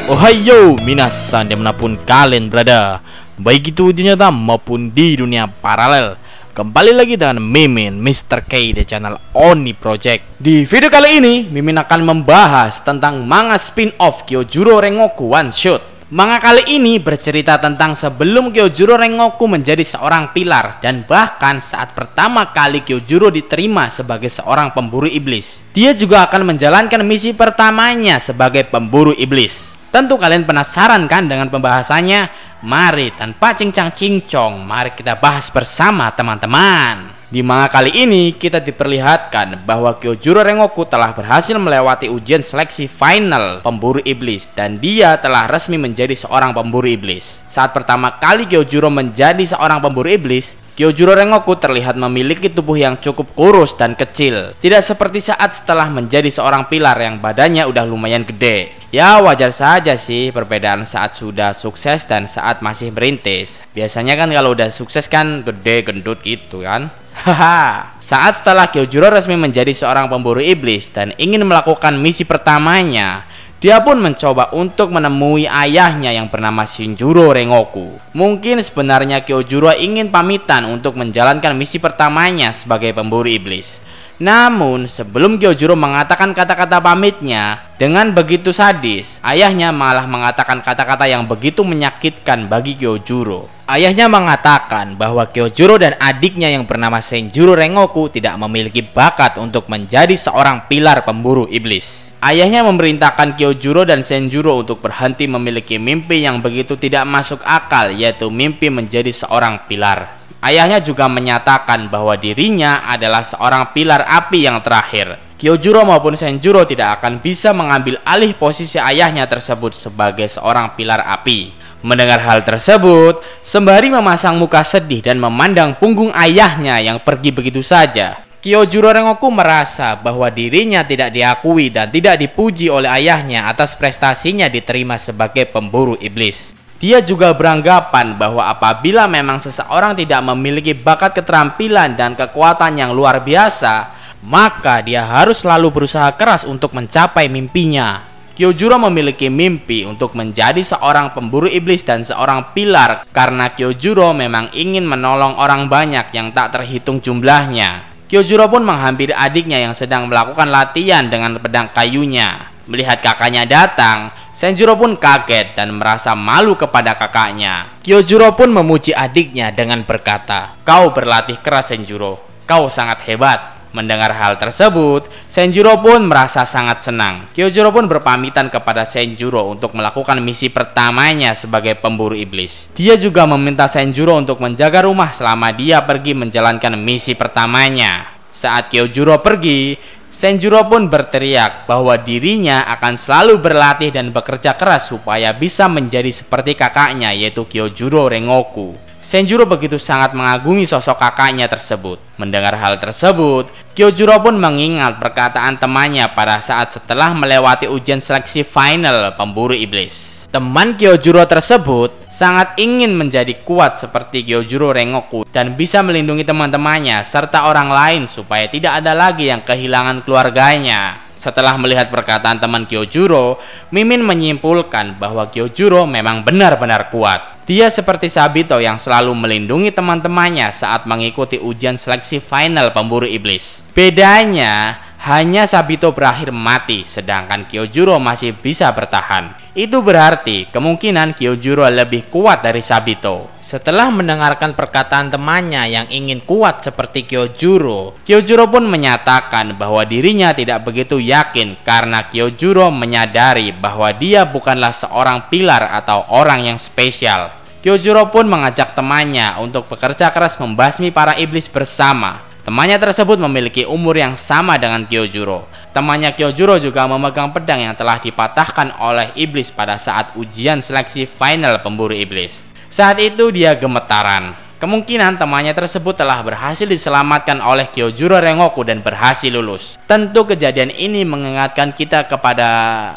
Ohayo minasan, dimanapun kalian berada, baik itu di nyata maupun di dunia paralel. Kembali lagi dengan Mimin Mr. K di channel Oni Project. Di video kali ini Mimin akan membahas tentang manga spin-off Kyojuro Rengoku One Shot. Manga kali ini bercerita tentang sebelum Kyojuro Rengoku menjadi seorang pilar, dan bahkan saat pertama kali Kyojuro diterima sebagai seorang pemburu iblis. Dia juga akan menjalankan misi pertamanya sebagai pemburu iblis. Tentu kalian penasaran kan dengan pembahasannya? Mari tanpa cincang-cincong, mari kita bahas bersama teman-teman. Di manga kali ini kita diperlihatkan bahwa Kyojuro Rengoku telah berhasil melewati ujian seleksi final pemburu iblis, dan dia telah resmi menjadi seorang pemburu iblis. Saat pertama kali Kyojuro menjadi seorang pemburu iblis, Kyojuro Rengoku terlihat memiliki tubuh yang cukup kurus dan kecil. Tidak seperti saat setelah menjadi seorang pilar yang badannya udah lumayan gede. Ya wajar saja sih perbedaan saat sudah sukses dan saat masih merintis. Biasanya kan kalau udah sukses kan gede gendut gitu kan. Haha. Saat setelah Kyojuro resmi menjadi seorang pemburu iblis dan ingin melakukan misi pertamanya, dia pun mencoba untuk menemui ayahnya yang bernama Shinjuro Rengoku. Mungkin sebenarnya Kyojuro ingin pamitan untuk menjalankan misi pertamanya sebagai pemburu iblis. Namun sebelum Kyojuro mengatakan kata-kata pamitnya dengan begitu sadis, ayahnya malah mengatakan kata-kata yang begitu menyakitkan bagi Kyojuro. Ayahnya mengatakan bahwa Kyojuro dan adiknya yang bernama Shinjuro Rengoku tidak memiliki bakat untuk menjadi seorang pilar pemburu iblis. Ayahnya memerintahkan Kyojuro dan Shinjuro untuk berhenti memiliki mimpi yang begitu tidak masuk akal, yaitu mimpi menjadi seorang pilar. Ayahnya juga menyatakan bahwa dirinya adalah seorang pilar api yang terakhir. Kyojuro maupun Shinjuro tidak akan bisa mengambil alih posisi ayahnya tersebut sebagai seorang pilar api. Mendengar hal tersebut, sembari memasang muka sedih dan memandang punggung ayahnya yang pergi begitu saja, Kyojuro Rengoku merasa bahwa dirinya tidak diakui dan tidak dipuji oleh ayahnya atas prestasinya diterima sebagai pemburu iblis. Dia juga beranggapan bahwa apabila memang seseorang tidak memiliki bakat keterampilan dan kekuatan yang luar biasa, maka dia harus selalu berusaha keras untuk mencapai mimpinya. Kyojuro memiliki mimpi untuk menjadi seorang pemburu iblis dan seorang pilar karena Kyojuro memang ingin menolong orang banyak yang tak terhitung jumlahnya. Kyojuro pun menghampiri adiknya yang sedang melakukan latihan dengan pedang kayunya. Melihat kakaknya datang, Shinjuro pun kaget dan merasa malu kepada kakaknya. Kyojuro pun memuji adiknya dengan berkata, "Kau berlatih keras, Shinjuro. Kau sangat hebat." Mendengar hal tersebut, Shinjuro pun merasa sangat senang. Kyojuro pun berpamitan kepada Shinjuro untuk melakukan misi pertamanya sebagai pemburu iblis. Dia juga meminta Shinjuro untuk menjaga rumah selama dia pergi menjalankan misi pertamanya. Saat Kyojuro pergi, Shinjuro pun berteriak bahwa dirinya akan selalu berlatih dan bekerja keras supaya bisa menjadi seperti kakaknya, yaitu Kyojuro Rengoku. Shinjuro begitu sangat mengagumi sosok kakaknya tersebut. Mendengar hal tersebut, Kyojuro pun mengingat perkataan temannya pada saat setelah melewati ujian seleksi final pemburu iblis. Teman Kyojuro tersebut sangat ingin menjadi kuat seperti Kyojuro Rengoku dan bisa melindungi teman-temannya serta orang lain supaya tidak ada lagi yang kehilangan keluarganya. Setelah melihat perkataan teman Kyojuro, Mimin menyimpulkan bahwa Kyojuro memang benar-benar kuat. Dia seperti Sabito yang selalu melindungi teman-temannya saat mengikuti ujian seleksi final pemburu iblis. Bedanya, hanya Sabito berakhir mati, sedangkan Kyojuro masih bisa bertahan. Itu berarti kemungkinan Kyojuro lebih kuat dari Sabito. Setelah mendengarkan perkataan temannya yang ingin kuat seperti Kyojuro, Kyojuro pun menyatakan bahwa dirinya tidak begitu yakin karena Kyojuro menyadari bahwa dia bukanlah seorang pilar atau orang yang spesial. Kyojuro pun mengajak temannya untuk bekerja keras membasmi para iblis bersama. Temannya tersebut memiliki umur yang sama dengan Kyojuro. Temannya Kyojuro juga memegang pedang yang telah dipatahkan oleh iblis pada saat ujian seleksi final pemburu iblis. Saat itu dia gemetaran. Kemungkinan temannya tersebut telah berhasil diselamatkan oleh Kyojuro Rengoku dan berhasil lulus. Tentu kejadian ini mengingatkan kita kepada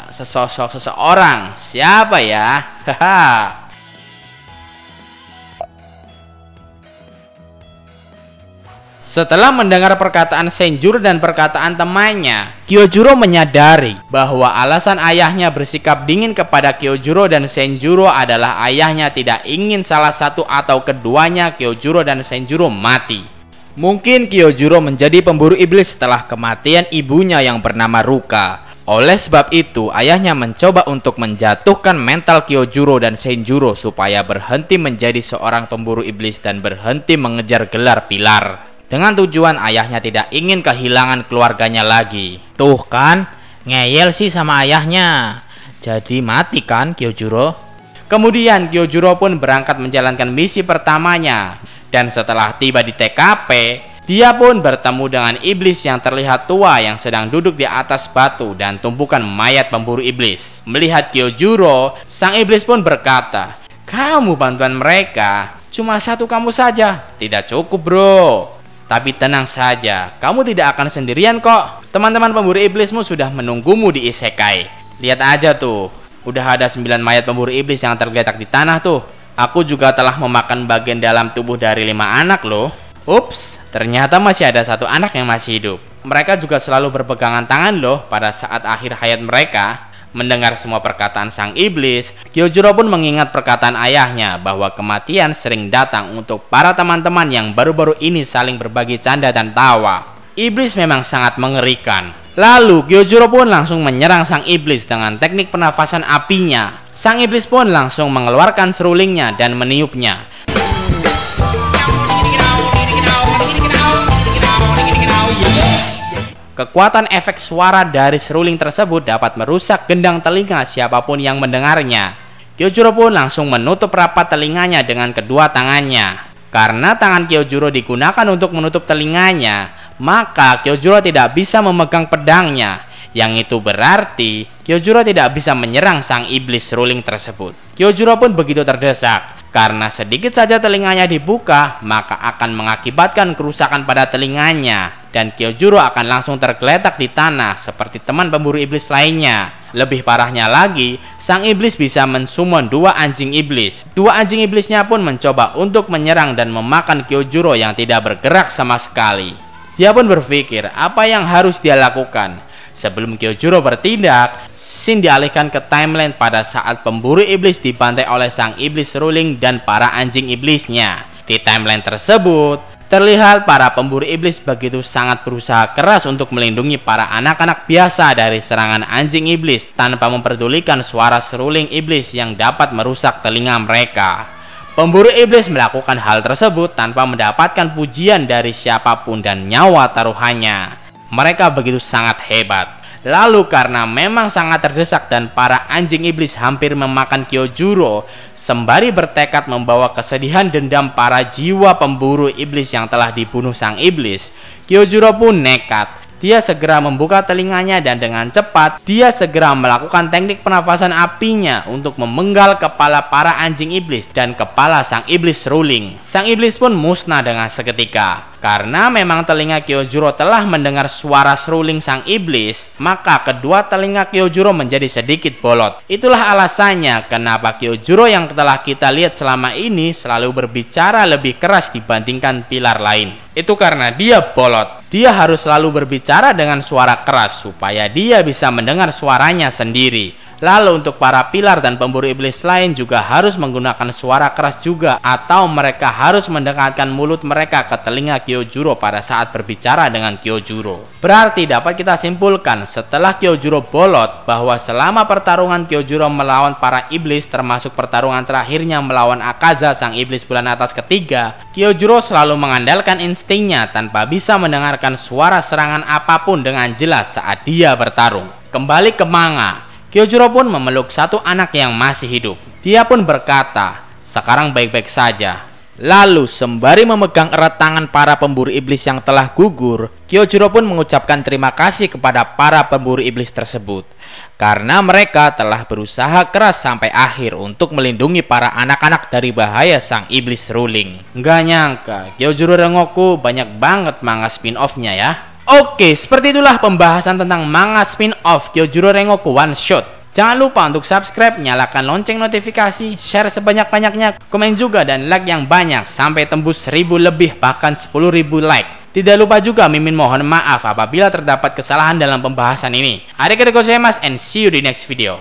sesosok seseorang. Siapa ya? Haha. Setelah mendengar perkataan Senjuro dan perkataan temannya, Kyojuro menyadari bahwa alasan ayahnya bersikap dingin kepada Kyojuro dan Senjuro adalah ayahnya tidak ingin salah satu atau keduanya, Kyojuro dan Senjuro, mati. Mungkin Kyojuro menjadi pemburu iblis setelah kematian ibunya yang bernama Ruka. Oleh sebab itu, ayahnya mencoba untuk menjatuhkan mental Kyojuro dan Senjuro supaya berhenti menjadi seorang pemburu iblis dan berhenti mengejar gelar pilar. Dengan tujuan ayahnya tidak ingin kehilangan keluarganya lagi. Tuh kan, ngeyel sih sama ayahnya. Jadi mati kan Kyojuro? Kemudian Kyojuro pun berangkat menjalankan misi pertamanya. Dan setelah tiba di TKP, dia pun bertemu dengan iblis yang terlihat tua yang sedang duduk di atas batu dan tumpukan mayat pemburu iblis. Melihat Kyojuro, sang iblis pun berkata, "Kamu bantuan mereka, cuma satu kamu saja. Tidak cukup, bro. Tapi tenang saja, kamu tidak akan sendirian kok. Teman-teman pemburu iblismu sudah menunggumu di isekai. Lihat aja tuh, udah ada 9 mayat pemburu iblis yang tergeletak di tanah tuh. Aku juga telah memakan bagian dalam tubuh dari 5 anak loh." Ups, ternyata masih ada 1 anak yang masih hidup. Mereka juga selalu berpegangan tangan loh pada saat akhir hayat mereka. Mendengar semua perkataan sang iblis, Kyojuro pun mengingat perkataan ayahnya bahwa kematian sering datang untuk para teman-teman yang baru-baru ini saling berbagi canda dan tawa. Iblis memang sangat mengerikan. Lalu Kyojuro pun langsung menyerang sang iblis dengan teknik pernafasan apinya. Sang iblis pun langsung mengeluarkan serulingnya dan meniupnya. Kekuatan efek suara dari seruling tersebut dapat merusak gendang telinga siapapun yang mendengarnya. Kyojuro pun langsung menutup rapat telinganya dengan kedua tangannya. Karena tangan Kyojuro digunakan untuk menutup telinganya, maka Kyojuro tidak bisa memegang pedangnya. Yang itu berarti Kyojuro tidak bisa menyerang sang iblis seruling tersebut. Kyojuro pun begitu terdesak. Karena sedikit saja telinganya dibuka, maka akan mengakibatkan kerusakan pada telinganya. Dan Kyojuro akan langsung tergeletak di tanah seperti teman pemburu iblis lainnya. Lebih parahnya lagi, sang iblis bisa mensummon 2 anjing iblis. 2 anjing iblisnya pun mencoba untuk menyerang dan memakan Kyojuro yang tidak bergerak sama sekali. Dia pun berpikir apa yang harus dia lakukan. Sebelum Kyojuro bertindak, scene dialihkan ke timeline pada saat pemburu iblis dibantai oleh sang iblis seruling dan para anjing iblisnya. Di timeline tersebut, terlihat para pemburu iblis begitu sangat berusaha keras untuk melindungi para anak-anak biasa dari serangan anjing iblis tanpa memperdulikan suara seruling iblis yang dapat merusak telinga mereka. Pemburu iblis melakukan hal tersebut tanpa mendapatkan pujian dari siapapun dan nyawa taruhannya. Mereka begitu sangat hebat. Lalu karena memang sangat terdesak dan para anjing iblis hampir memakan Kyojuro, sembari bertekad membawa kesedihan dendam para jiwa pemburu iblis yang telah dibunuh sang iblis, Kyojuro pun nekat. Dia segera membuka telinganya dan dengan cepat dia segera melakukan teknik pernafasan apinya untuk memenggal kepala para anjing iblis dan kepala sang iblis seruling. Sang iblis pun musnah dengan seketika. Karena memang telinga Kyojuro telah mendengar suara seruling sang iblis, maka kedua telinga Kyojuro menjadi sedikit bolot. Itulah alasannya kenapa Kyojuro yang telah kita lihat selama ini selalu berbicara lebih keras dibandingkan pilar lain. Itu karena dia bolot. Dia harus selalu berbicara dengan suara keras supaya dia bisa mendengar suaranya sendiri. Lalu untuk para pilar dan pemburu iblis lain juga harus menggunakan suara keras juga, atau mereka harus mendekatkan mulut mereka ke telinga Kyojuro pada saat berbicara dengan Kyojuro. Berarti dapat kita simpulkan setelah Kyojuro bolot bahwa selama pertarungan Kyojuro melawan para iblis, termasuk pertarungan terakhirnya melawan Akaza sang iblis bulan atas ketiga, Kyojuro selalu mengandalkan instingnya tanpa bisa mendengarkan suara serangan apapun dengan jelas saat dia bertarung. Kembali ke manga, Kyojuro pun memeluk 1 anak yang masih hidup. Dia pun berkata, "Sekarang baik-baik saja. Lalu sembari memegang erat tangan para pemburu iblis yang telah gugur, Kyojuro pun mengucapkan terima kasih kepada para pemburu iblis tersebut karena mereka telah berusaha keras sampai akhir untuk melindungi para anak-anak dari bahaya sang iblis ruling. Nggak nyangka Kyojuro Rengoku banyak banget manga spin-off-nya ya. Oke, seperti itulah pembahasan tentang manga spin-off Kyojuro Rengoku One Shot. Jangan lupa untuk subscribe, nyalakan lonceng notifikasi, share sebanyak-banyaknya, komen juga dan like yang banyak sampai tembus 1000 lebih bahkan 10.000 like. Tidak lupa juga Mimin mohon maaf apabila terdapat kesalahan dalam pembahasan ini. Arigatou gozaimasu and see you di next video.